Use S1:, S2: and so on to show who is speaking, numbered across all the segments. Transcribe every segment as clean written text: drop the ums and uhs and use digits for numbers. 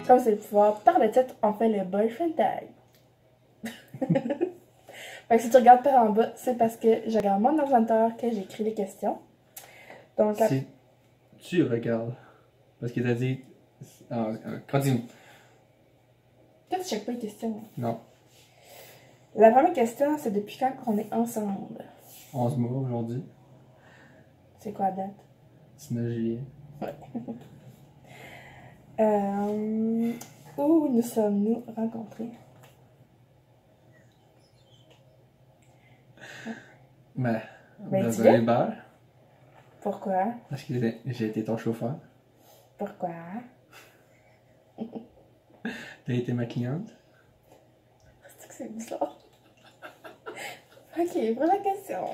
S1: Comme c'est le pouvoir, par le titre, on fait le boyfriend tag. Fait que si tu regardes par en bas, c'est parce que je regarde mon ordinateur que j'écris les questions. Donc,
S2: Si tu regardes, parce que t'as dit... Ah, continue.
S1: toi, tu checkes pas les questions.
S2: Non.
S1: La première question, c'est depuis quand on est ensemble?
S2: 11 mois aujourd'hui.
S1: C'est quoi la date?
S2: 19 juillet.
S1: Ouais. Où nous sommes-nous rencontrés?
S2: Ben, dans
S1: dis-le.
S2: un Uber.
S1: Pourquoi?
S2: Parce que j'ai été ton chauffeur.
S1: Pourquoi?
S2: T'as été ma cliente.
S1: C'est que c'est bizarre. Ok, prochaine question.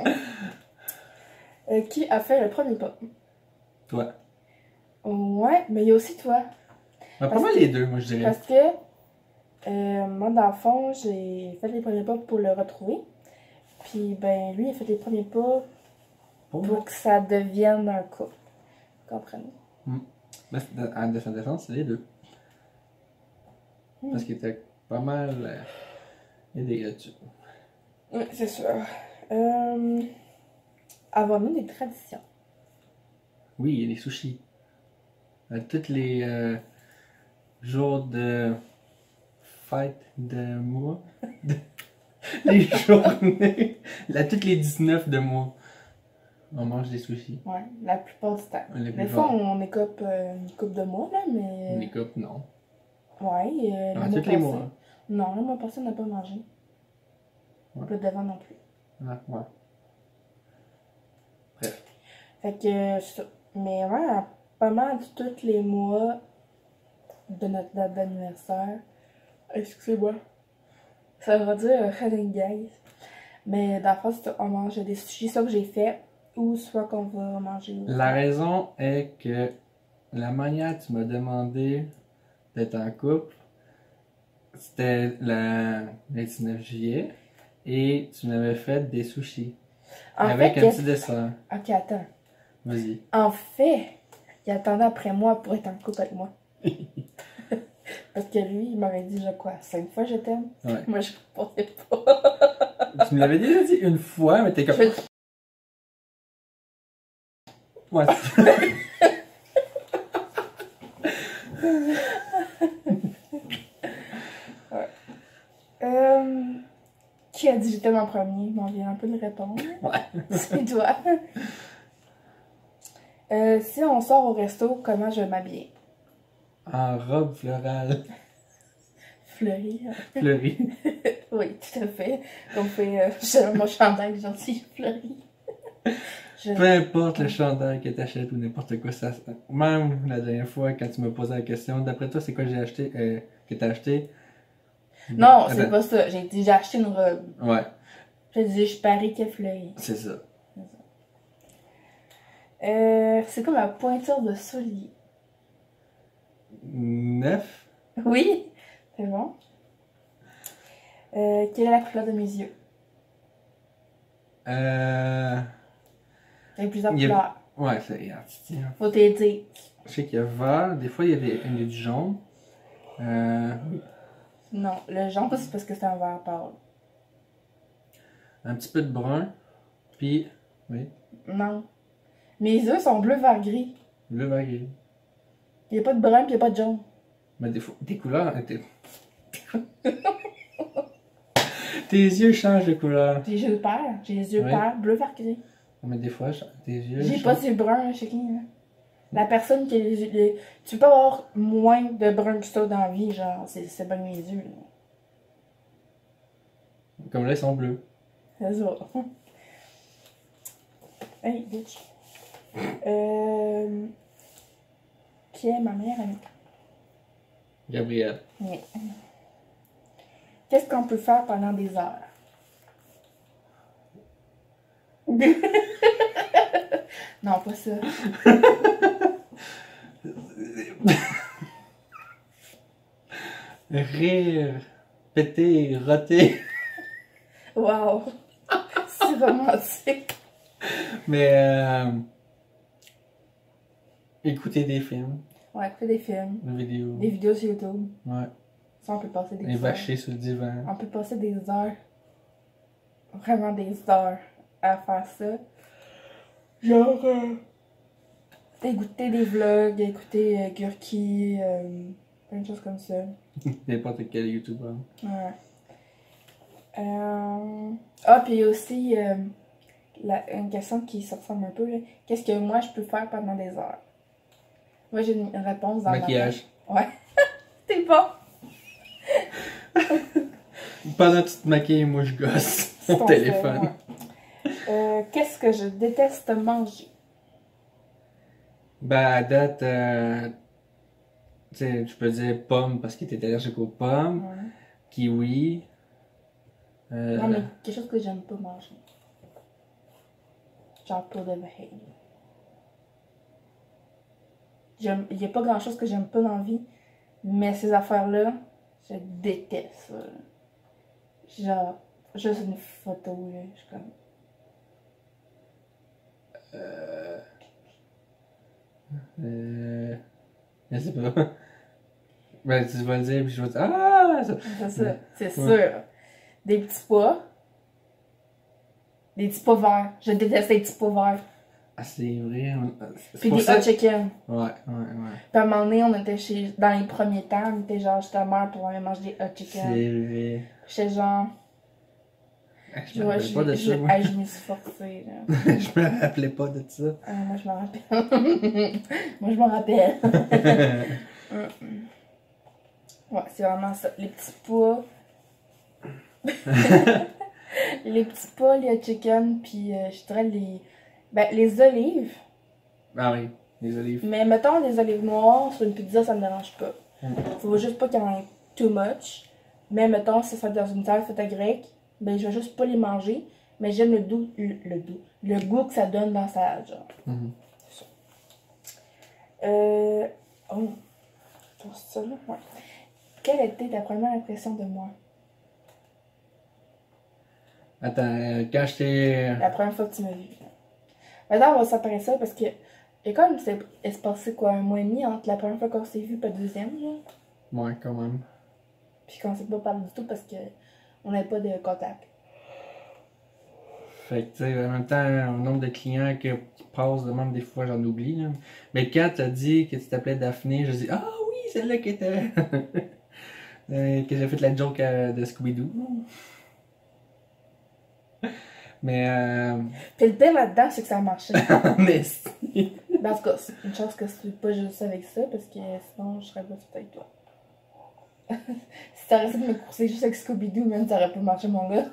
S1: Qui a fait le premier pas?
S2: Toi.
S1: Ouais, mais il y a aussi toi.
S2: Ben, pas mal les deux, moi, je dirais.
S1: Parce que moi, dans le fond, j'ai fait les premiers pas pour le retrouver. Puis, ben, lui, il a fait les premiers pas pour que ça devienne un couple. Vous comprenez?
S2: Ben, en défense, c'est les deux. Parce qu'il était pas mal aidé là-dessus.
S1: Oui, c'est sûr. Avons-nous des traditions?
S2: Oui, il y a les sushis. Tous les jours de fête de mois. Les journées. Toutes les 19 de mois. On mange des sushis.
S1: Ouais, la plupart du temps.
S2: La
S1: Des
S2: plupart.
S1: fois, on écope une coupe de mois, là, mais...
S2: Les coupes, non.
S1: Ouais, le mois
S2: Tous les
S1: passé.
S2: mois.
S1: Non, le mois passé, on n'a pas mangé.
S2: Ouais.
S1: Le devant non plus.
S2: Ah, ouais. Bref.
S1: Fait que, c'est ça. Mais ouais, pas mal de tous les mois de notre date d'anniversaire. Excusez-moi. Ça va dire running guys. Mais dans le fond, c'est ça, on mange des sushis, ça que j'ai fait. Ou soit qu'on va manger.
S2: La raison est que la manière que tu m'as demandé d'être en couple, c'était le 19 juillet et tu m'avais fait des sushis. Avec un petit dessert.
S1: Ok, attends.
S2: Vas-y.
S1: En fait, il attendait après moi pour être en couple avec moi. Parce que lui, il m'avait dit, 5 fois je t'aime.
S2: Ouais.
S1: Moi, je répondais pas.
S2: Tu me l'avais déjà dit une fois, mais t'es comme... Ouais.
S1: Qui a dit je t'aime en premier? On vient un peu de répondre.
S2: Ouais.
S1: C'est toi. Si on sort au resto, comment je m'habille?
S2: En robe florale.
S1: Fleurie.
S2: Fleurie.
S1: Oui, tout à fait. On fait mon chandail gentil fleuri.
S2: Peu importe le chandail que t'achètes ou n'importe quoi, ça. Même la dernière fois, quand tu m'as posé la question, d'après toi, c'est quoi j'ai acheté, que t'as acheté?
S1: Non, c'est pas ça. J'ai dit j'ai acheté une robe.
S2: Ouais.
S1: J'ai dit je parie qu'elle fleurit.
S2: C'est ça.
S1: C'est comme la pointure de soulier.
S2: 9.
S1: Oui, c'est bon. Quelle est la couleur de mes yeux? Il y a plusieurs couleurs.
S2: Ouais, c'est...
S1: Faut t'aider.
S2: Je sais qu'il y a vert, des fois il y a du jaune.
S1: Non, le jaune, c'est parce que c'est un vert pâle.
S2: Un petit peu de brun, puis... Oui.
S1: Non. Mes yeux sont bleu, vert, gris.
S2: Bleu, vert, gris.
S1: Il n'y a pas de brun puis il n'y a pas de jaune.
S2: Mais des fois, tes couleurs... Tes yeux changent de couleur.
S1: J'ai les yeux pâles. J'ai les yeux pâles, bleu, vert, gris.
S2: Mais des fois, tes yeux...
S1: J'ai pas de yeux bruns, chez qui, hein. La personne qui a les yeux... Tu peux avoir moins de brun que ça dans la vie, genre, c'est bien mes yeux, là.
S2: Comme là, ils sont bleus.
S1: C'est ça. Hey, bitch. Qui est ma meilleure amie?
S2: Gabrielle.
S1: Oui. Qu'est-ce qu'on peut faire pendant des heures? Non, pas ça.
S2: Rire, péter, roter.
S1: Wow! C'est romantique.
S2: Mais écouter des films.
S1: Ouais, écouter des films,
S2: Des vidéos.
S1: des vidéos sur YouTube.
S2: Ouais.
S1: Ça, on peut passer des
S2: Et
S1: heures.
S2: vacher sur le divan.
S1: On peut passer des heures. Vraiment des heures à faire ça. Genre, écouter des vlogs, écouter Gurki, plein de choses comme ça.
S2: N'importe quel YouTuber.
S1: Ouais. Ah, puis aussi, une question qui se ressemble un peu, là. Qu'est-ce que moi je peux faire pendant des heures? Moi j'ai une réponse dans
S2: Maquillage.
S1: ma tête. Ouais. T'es bon!
S2: Pendant que tu te maquilles, moi je gosse
S1: C'est
S2: mon
S1: ton
S2: téléphone.
S1: fait, ouais. Qu'est-ce que je déteste manger?
S2: Ben, à date, tu sais, je peux dire pommes parce que t'es allergique aux pommes.
S1: Ouais.
S2: Kiwi.
S1: Non, mais quelque chose que j'aime pas manger. Genre pour de vrai. Il y a pas grand chose que j'aime pas dans la vie, mais ces affaires-là, je déteste ça. Genre, juste une photo, là, je suis comme.
S2: Je sais pas. Ben, tu vas le dire, puis je vais dire ah!
S1: C'est ça, c'est sûr.
S2: Ouais.
S1: Des petits pois. Des petits pois verts. Je déteste les petits pois verts.
S2: Ah, c'est vrai. C'est
S1: Puis
S2: pour
S1: des
S2: ça.
S1: hot chicken.
S2: Ouais.
S1: Puis à un moment donné, on était dans les premiers temps, on était genre chez ta mère pour aller manger des hot
S2: C'est
S1: chicken.
S2: vrai.
S1: J'étais genre.
S2: Je me rappelais pas de ça, moi.
S1: Je me suis forcée, là.
S2: Je me rappelais pas de ça.
S1: Moi, je me rappelle. Moi, je m'en rappelle. Ouais, c'est vraiment ça. Les petits pois. Les petits pois, les hot chicken, puis je dirais les olives.
S2: Ah oui, les olives.
S1: Mais mettons les olives noires sur une pizza, ça me dérange pas. Faut juste pas qu'il y en ait too much. Mais mettons, si ça dans une salade faite à grec, ben je vais juste pas les manger. Mais j'aime le goût que ça donne dans la salade, genre. Oh. C'est ça, là? Ouais. Quelle était ta première impression de moi?
S2: Attends, quand j'étais.
S1: La première fois que tu m'as vu. Maintenant, on va séparer ça parce que. Et comme il s'est passé quoi, un mois et demi entre la première fois qu'on s'est vu et la deuxième, genre.
S2: Ouais, quand même.
S1: Puis qu'on s'est pas parlé du tout parce que on n'avait pas de contact.
S2: Fait que, tu sais, en même temps, le nombre de clients qui passent, même des fois, j'en oublie. Là. Mais quand t'as dit que tu t'appelais Daphné, je dis ah oui, celle-là qui était. Que j'ai fait la joke de Scooby-Doo. Mais.
S1: Puis le pire là-dedans, c'est que ça a marché.
S2: Mais.
S1: Ben, en tout cas, c'est une chance que c'est pas juste avec ça parce que sinon, je serais pas toute avec toi. Si t'aurais essayé de me courser juste avec Scooby-Doo, même, ça aurait pas marché, mon gars.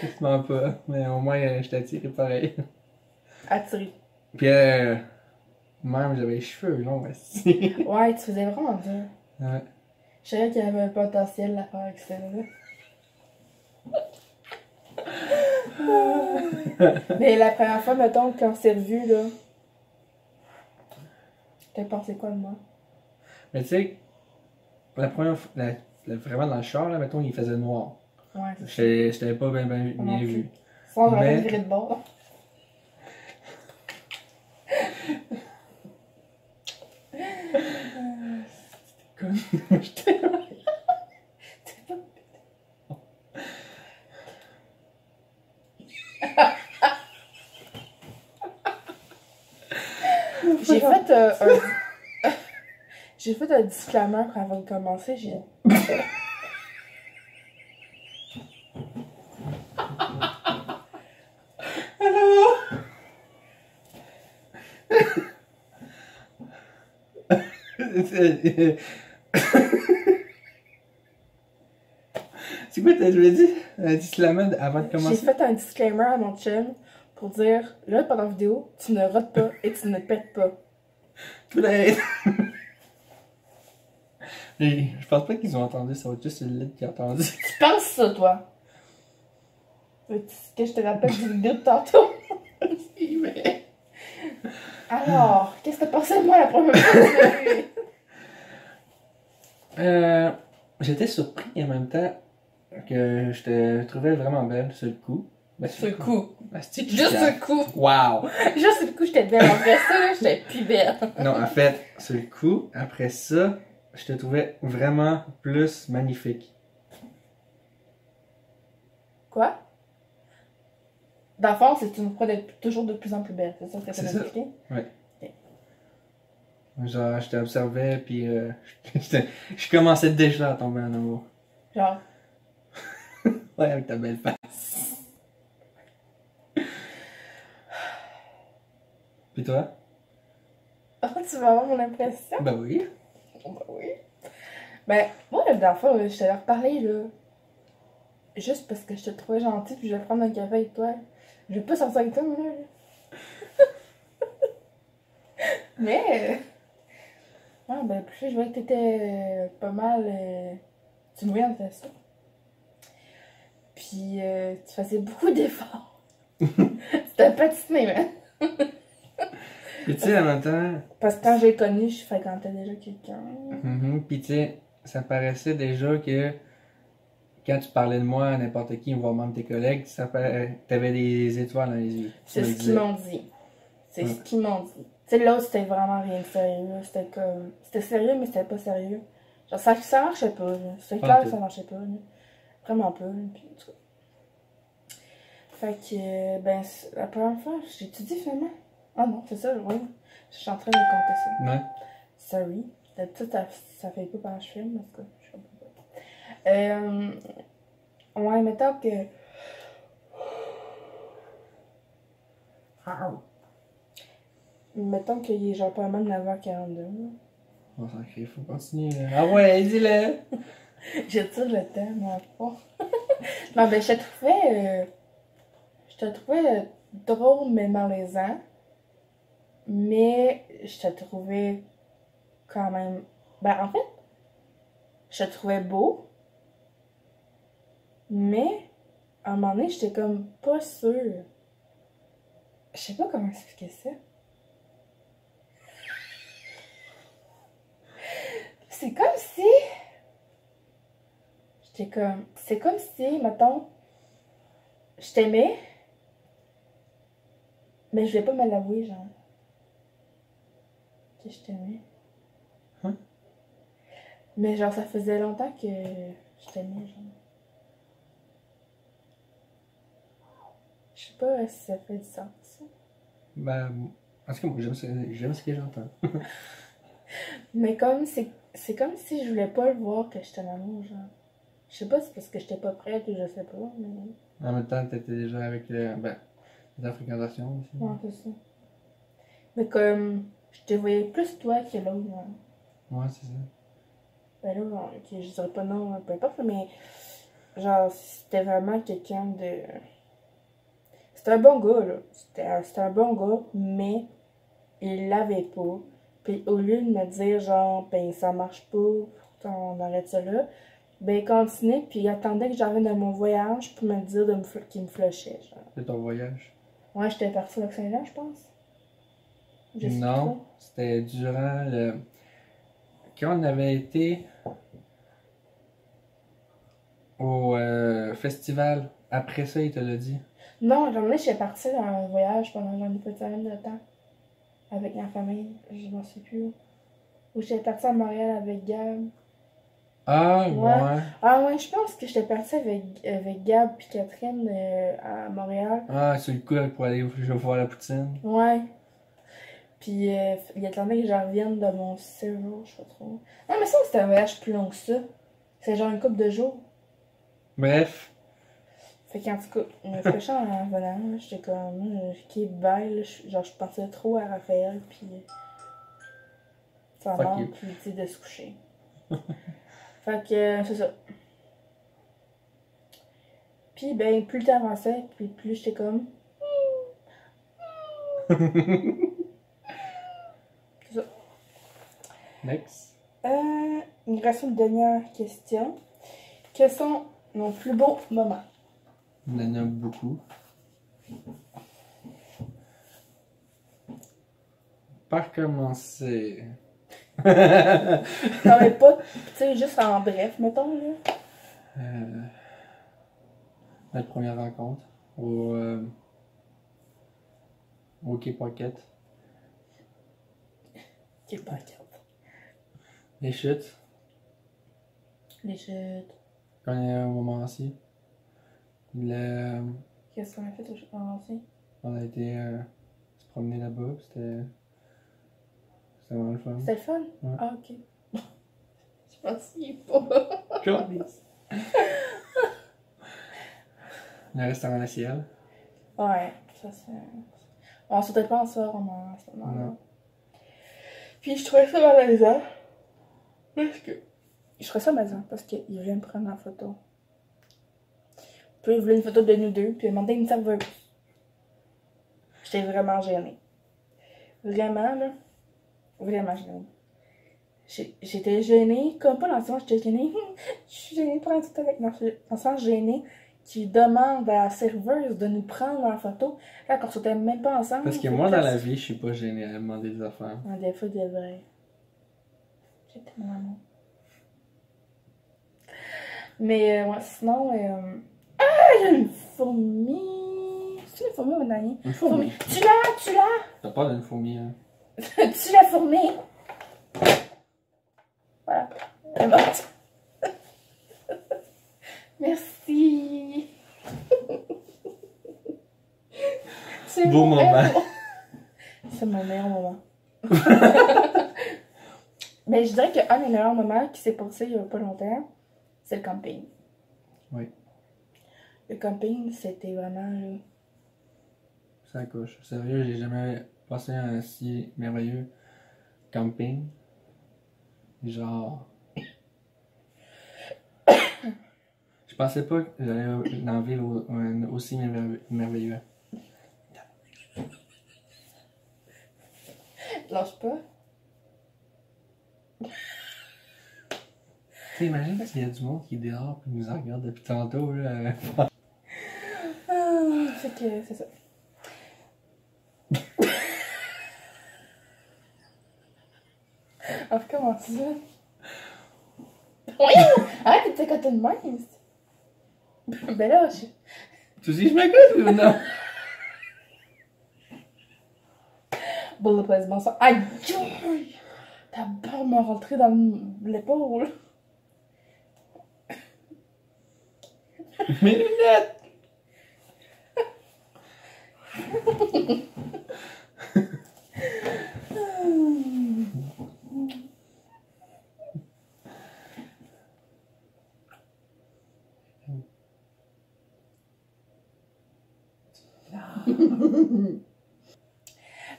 S2: Justement pas. Mais au moins, je t'ai attiré pareil.
S1: Attiré.
S2: Puis, même, j'avais les cheveux longs aussi.
S1: Ouais, tu faisais vraiment dur.
S2: Ouais.
S1: Je savais qu'il y avait un potentiel à faire avec ça, là. Mais la première fois, mettons, quand on s'est revus, là, t'as pensé quoi de moi?
S2: Mais tu sais, la première fois, vraiment dans le char, là, mettons, il faisait noir.
S1: Ouais,
S2: Je t'avais pas bien
S1: non plus.
S2: vu.
S1: Sinon, j'aurais
S2: Mais-
S1: viré de bord.
S2: Comme, j'étais-
S1: J'ai fait j'ai fait un disclaimer avant de commencer. J'ai
S2: C'est quoi, je l'ai dit? Un disclaimer avant de
S1: j'ai
S2: commencer?
S1: fait un disclaimer à mon chum pour dire là pendant la vidéo, tu ne rotes pas et tu ne pètes pas.
S2: Peut-être. Je pense pas qu'ils ont entendu, ça va être juste celui-là qui a entendu.
S1: Tu penses ça, toi? Veux-tu que je te rappelle du vidéo de tantôt?
S2: Mais-
S1: Alors, qu'est-ce que t'as pensé de moi la première fois que tu m'as vu?
S2: J'étais surpris en même temps que je te trouvais vraiment belle sur le coup. Ben,
S1: Ce coup.
S2: Asti,
S1: Juste ce coup.
S2: Wow!
S1: Juste ce coup, j'étais belle. Après ça, là, j'étais plus belle.
S2: Non, en fait, sur le coup, après ça, je te trouvais vraiment plus magnifique.
S1: Quoi? Dans le fond, c'est que tu me crois d'être toujours de plus en plus belle. C'est ça que tu
S2: C'est
S1: as
S2: ça.
S1: expliqué?
S2: Genre, je t'observais, puis je commençais déjà à tomber en amour.
S1: Genre,
S2: Ouais, avec ta belle face. Puis toi?
S1: oh, tu vas avoir mon impression?
S2: Ben oui.
S1: Ben oui. Ben, moi, la dernière fois, je t'avais reparlé, là. Juste parce que je te trouvais gentille, puis je vais prendre un café avec toi. Je vais pas sortir avec toi, moi, là. Mais. Ah, ben, plus je voyais que t'étais pas mal. Tu me voyais en fait ça. Puis, tu faisais beaucoup d'efforts. C'était un petit même, hein?
S2: Puis tu sais, en même temps,
S1: Parce que quand j'ai connu, je fréquentais déjà quelqu'un.
S2: puis tu sais, ça paraissait déjà que quand tu parlais de moi à n'importe qui, voire même tes collègues, t'avais des étoiles dans les yeux. Tu
S1: C'est
S2: me
S1: ce
S2: le
S1: qu'ils
S2: disais.
S1: m'ont dit. C'est ce qu'ils m'ont dit. Tu sais, l'autre, c'était vraiment rien de sérieux. C'était comme. C'était sérieux, mais c'était pas sérieux. Genre, ça marchait pas, là. C'était
S2: Pas
S1: clair
S2: en
S1: que ça
S2: tout.
S1: marchait pas, là. Vraiment pas, là. Puis, en tout cas. Fait que, ben, la première fois, j'ai-tu dit finalement? Ah non, c'est ça, oui. Je suis en train de compter ça.
S2: Ouais.
S1: Sorry. D'habitude, ça fait pas pendant que je filme, en tout cas. Je sais pas. Ouais, mettons que. Mettons qu'il est genre pas mal 9h42. là.
S2: On s'en crie, faut continuer. Là. Ah ouais, dis-le!
S1: J'étire le temps, mais pas. Non, ben, je te trouvais drôle, mais malaisant. Mais je te trouvais quand même. Ben, en fait, je te trouvais beau. Mais, à un moment donné, j'étais comme pas sûre. Je sais pas comment expliquer ça. C'est comme si. J'étais comme. C'est comme si, mettons, je t'aimais, mais je vais pas me l'avouer, genre. Que je t'aimais.
S2: Hein?
S1: Mais genre, ça faisait longtemps que je t'aimais, genre. Je sais pas si ça fait du sens, ça.
S2: Ben, en tout cas, moi, j'aime ce que j'entends.
S1: Mais comme, c'est comme si je voulais pas le voir que je t'aimais amour, genre. Je sais pas si c'est parce que j'étais pas prête ou je sais pas, mais.
S2: En même temps, t'étais déjà avec la fréquentation aussi.
S1: Ouais, c'est ça. Mais comme, je te voyais plus toi que l'autre, genre.
S2: Ouais, c'est ça.
S1: Ben là, genre, ok, je dirais pas non, peu importe, mais genre, c'était vraiment quelqu'un de. C'était un bon gars, là. C'était un bon gars, mais il l'avait pas. Puis au lieu de me dire, genre, ben ça marche pas, on arrête ça là, ben il continuait, puis il attendait que j'arrive de mon voyage pour me dire qu'il me flushait, genre.
S2: De ton voyage.
S1: Ouais, j'étais partie au Lac-Saint-Jean, je pense. Je sais
S2: Non,
S1: trop.
S2: c'était durant le. Quand on avait été au festival, après ça, il te l'a dit.
S1: Non, j'en ai, j'étais partie dans un voyage pendant genre une petite semaine de temps. Avec ma famille, je m'en sais plus où. Ou j'étais partie à Montréal avec Gab.
S2: Ah,
S1: Ouais.
S2: ouais.
S1: Ah ouais, je pense que j'étais partie avec Gab et Catherine à Montréal.
S2: Ah, sur le coup, pour aller voir la poutine.
S1: Ouais. Puis il attendait que je revienne de mon séjour, je sais pas trop. Non, mais ça, c'était un voyage plus long que ça. C'est genre une couple de jours.
S2: Bref,
S1: Fait qu'en tout cas, me fraîchant en venant, là, j'étais comme, ok, bye, là, genre je pensais trop à Raphaël, puis ça
S2: Fuck
S1: mort,
S2: you.
S1: puis tu sais, de se coucher. Fait que, c'est ça. Puis, ben, plus le temps avançait, puis plus j'étais comme, c'est ça.
S2: next.
S1: Il me reste une dernière question. Quels sont nos plus beaux moments?
S2: On en a beaucoup. Par commencer.
S1: T'en avais pas, tu sais, juste en bref, mettons, là.
S2: Notre première rencontre au Quai Pocket.
S1: Quai Pocket.
S2: Les chutes.
S1: Les chutes.
S2: Quand on est au Montmorency.
S1: Qu'est-ce qu'on a fait au Montmorency?
S2: On a été se promener là-bas. C'était vraiment le fun.
S1: C'était le fun?
S2: Ouais.
S1: Ah, ok. Je m'en souviens pas.
S2: Câlisse. Le restaurant La Ciel.
S1: Ouais, ça c'est. On sautait pas en soir à ce moment-là.
S2: Non.
S1: Puis je trouvais ça malaisant. Parce que. Je trouvais ça malaisant parce qu'il vient me prendre en photo. Puis il voulait une photo de nous deux, puis il m'a demandé une serveuse. J'étais vraiment gênée. Vraiment, là. Vraiment gênée. J'étais gênée, comme pas dans le sens j'étais gênée. Je suis gênée de prendre tout avec. Non, dans le sens gênée qui demande à la serveuse de nous prendre en photo là qu'on sautait même pas ensemble.
S2: Parce que moi, dans la vie, je suis pas gêné à demander des affaires.
S1: Des fois, de vrai. J'étais mon amour. Mais ouais, sinon. Ah, il y a une fourmi. C'est une fourmi ou une araignée?
S2: Une fourmi.
S1: Tu l'as!
S2: T'as pas d'une fourmi, hein?
S1: Tu l'as fourmi! Voilà. Elle est morte. Merci. C'est
S2: Beau
S1: mon
S2: moment.
S1: meilleur- C'est mon meilleur moment. Mais je dirais qu'un des meilleurs moments qui s'est passé il y a pas longtemps, c'est le camping.
S2: Oui.
S1: Le camping, c'était vraiment.
S2: Ça couche. Sérieux, j'ai jamais passé un si merveilleux camping. Genre. Je pensais pas que j'allais en vivre un aussi merveilleux.
S1: Lâche pas.
S2: Tu imagines s'il y a du monde qui est dehors et nous en regarde depuis tantôt, là.
S1: C'est que c'est ça. On recommence ça. Oui! Arrête de te côté de même! Ben là,
S2: Tu dis, je m'écoute ou non?
S1: Bon, le président, ça. Aïe! Aïe! Ta barre m'a rentré dans l'épaule.
S2: Mes lunettes!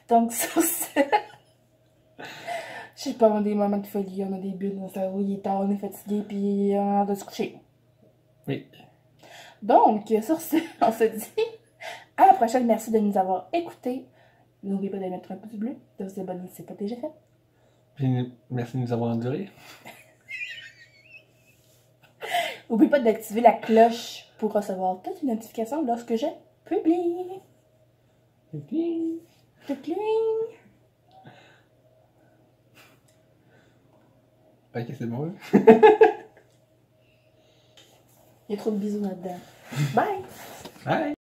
S1: Donc, sur ce. Je sais pas, on a des moments de folie, on a des bulles, on fait oui, il est tard, on est fatigué, puis on a hâte de se coucher.
S2: Oui.
S1: Donc, sur ce, on se dit à la prochaine. Merci de nous avoir écoutés. N'oubliez pas de mettre un pouce bleu, de vous abonner si ce n'est pas déjà fait.
S2: Puis, merci de nous avoir endurés.
S1: N'oubliez pas d'activer la cloche pour recevoir toutes les notifications lorsque je publie.
S2: Puis,
S1: Cling.
S2: ok, c'est bon.
S1: Il y a trop de bisous là-dedans. Bye!
S2: Bye!